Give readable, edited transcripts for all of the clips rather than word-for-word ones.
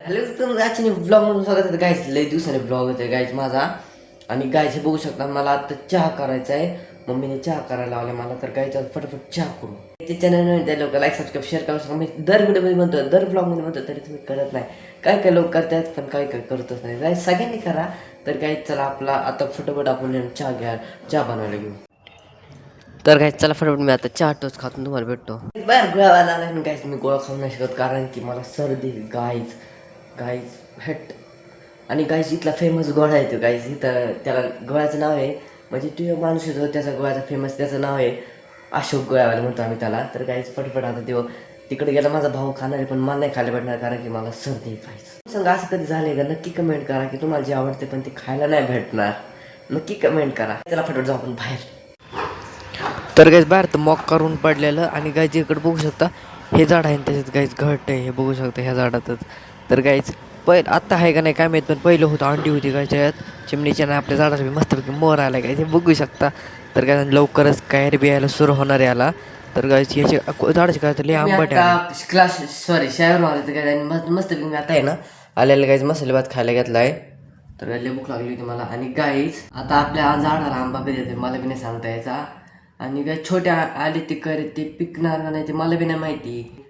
Hello तर आजच्या blog म्हणून स्वागत आहे गायच. लय दिवसाने ब्लॉग येतोय गायच माझा. आणि गायचे बघू शकता मला आता चहा करायचा आहे. मम्मीने चहा करायला लावले मला. तर गायचा फटाफट चहा करू. ते चॅनल नवीन त्या लोक लाईक सबस्क्राईब शेअर करू शकता. मी दर व्हिडिओमध्ये म्हणतो, दर ब्लॉगमध्ये म्हणतो, तरी तुम्ही करत नाही. काय काय लोक करतात पण काय काय करतच नाही. गाय सगळ्यांनी करा. तर काय चला आपला आता फटाफट आपण चहा बनवायला घेऊ. तर काय चला फटाफट मी आता चहा टोच खातून तुम्हाला भेटतो. बाहेर गोळ्यावाला आला आणि गायच मी गोळा खाऊ नाही शकत कारण की मला सर्दी गायच गाईज हट. आणि गाईज इथला फेमस गोळा येतो गाईज. इथं त्याला गोळ्याचं नाव आहे म्हणजे तो माणूस येतो त्याचा गोळ्याचा फेमस त्याचं नाव आहे अशोक गोळ्यावाला म्हणतो आम्ही त्याला. तर गाईज पटपट आता तो तिकडे गेला माझा भाऊ खाणार आहे पण मला नाही खायला भेटणार कारण की मला सर्दी गाईज. सांगा असं कधी झालंय का नक्की कमेंट करा की तुम्हाला जे आवडते पण ते खायला नाही भेटणार. नक्की कमेंट करा. त्याला फटफट जाऊ आपण बाहेर. तर गाईज बाहेर तर मॉक करून पडलेलं आणि गाईज इकडे बघू शकता हे झाड आहे त्याच्यात गाईज घट आहे हे बघू शकता ह्या झाडातच. तर गाईज आत्ता आहे का नाही काय माहीत पण पहिलं होतं अंडी होती गायच्या यात चिमणीच्या ना आपल्या झाडाला बी मस्तपैकी मोर आला काय ते बघू शकता. तर काय लवकरच काय बी यायला सुरू होणार याला. तर गायची याची झाडाची काय तर आंबट आहे. क्लास सॉरी शाळेवरून आले तर काय मस्तपैकी मी आता आहे ना आलेलं गाईज मसाले भात खायला घेतला आहे. तर गायला भूक लागली होती मला. आणि गाईज आता आपल्या झाडाला आंबा कधी येते मला बी नाही सांगता यायचा. आणि काय छोट्या आले ते करे ते पिकणार का नाही ते मला बी नाही माहिती.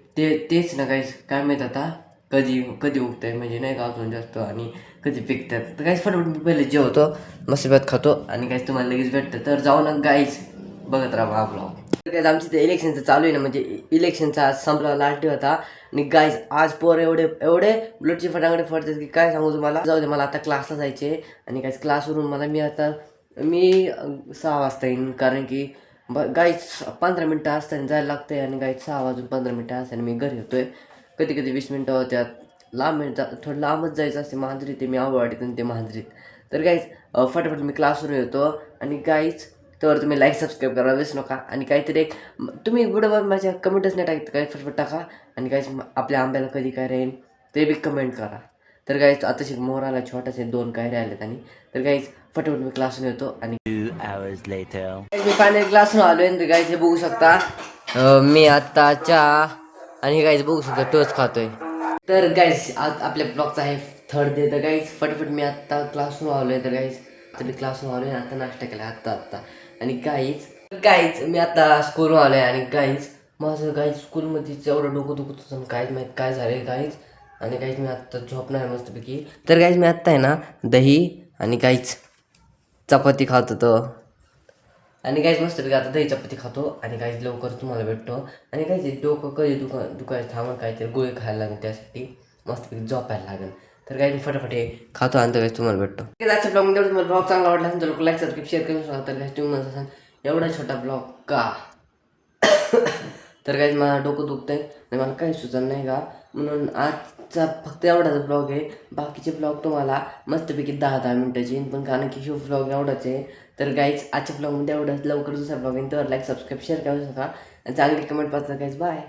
तेच ना गाईज काय माहीत आता कधी कधी उगतंय म्हणजे नाही का अजून जास्त आणि कधी पिकतात. तर गाईज फटाफट मी पहिले जेवतो मसाले भात खातो आणि गाईज तुम्हाला लगेच भेटतं. तर जाऊ ना गाईज बघत राहा ब्लॉग. तर गाईज आमच्या ते इलेक्शनचं चालू आहे ना म्हणजे इलेक्शनचा आज संपला लास्ट डे होता. आणि गाईज आज पोर एवढे बुलेटचे फटाकडे फडतात की काय सांगू तुम्हाला. जाऊ दे मला आता क्लासला जायचे. आणि गाईज क्लासवरून मला मी 6 वाजता येईन कारण की गाईज 15 मिनटं असताना जायला लागतंय. आणि गाईज 6 वाजून 15 मिनटं असताना मी घरी येतोय. कधी कधी 20 मिनटं होत्यात. लांब थोडं लांबच जायचं असते मांजरीत ते मी आवडते आणि ते मांजरीत. तर गाईज फटाफट मी क्लासवरून येतो. आणि गाईज तर तुम्ही लाईक सबस्क्राईब करायला विसरू नका. आणि काहीतरी एक तुम्ही व्हिडिओवर माझ्या कमेंटच नाही टाकत काही फटफट टाका. आणि गाईज आपल्या आंब्याला कधी काय राहील ते बी कमेंट करा. तर गाईज आता शिक मोर आला छोटासे 2 काय राहिलेत. आणि तर गाईज फटाफट मी क्लासवरून येतो. आणि 2 hours later. मी फायनल क्लासवरून आलो आहे. गाईज हे बघू शकता मी आता चहा आणि गाईज बघू शकता टोच खातोय. तर गाईज आज आपल्या ब्लॉगचा आहे 3rd डे. तर गाईज फटाफट मी आत्ता क्लासरूम आलो आहे. तर गाईज तर मी क्लासरूम आलो आहे आता नाश्ता केला आत्ता. आणि गाईज मी आता स्कूलवर आलो आहे. आणि गाईज माझं गाईज स्कूलमध्ये एवढं डोकं दुखत होतं काहीच माहीत काय झालं आहे गाईज. आणि गाईज मी आत्ता झोपणार आहे मस्तपैकी. तर गाईज मी आत्ता आहे ना दही आणि गाईज चपाती खात होतो. आणि गाईज मस्तपैकी आता दही चपाती खातो. आणि गाईज लवकर तुम्हाला भेटतो. आणि गाईज डोकं कधी दुखायचं थांबून काहीतरी गोळी खायला लागेल त्यासाठी मस्तपैकी झोपायला लागेल. तर गाईज मी फटाफट खातो आणि गाईज तुम्हाला भेटतो. आजचा ब्लॉग तेवढं तुम्हाला ब्लॉग चांगला वाटला असेल तर लोक लाईक सबस्क्राईब शेअर करून शकता. तर गाईज तुम्ही म्हणत असाल एवढा छोटा ब्लॉग का. तर गाईज मला डोकं दुखतंय आणि मला काही सुचत नाही का म्हणून आजचा फक्त एवढाच ब्लॉग आहे. बाकीचे ब्लॉग तुम्हाला मस्तपैकी 10-10 मिनिटाचे पण कारण की हे ब्लॉग एवढाच आहे. तर गाईज आजच्या ब्लॉगमध्ये एवढंच. लवकर दुसरा ब्लॉग येईल तर लाईक सबस्क्राईब शेअर करू शकता आणि चांगली कमेंट पाच गाईज. बाय.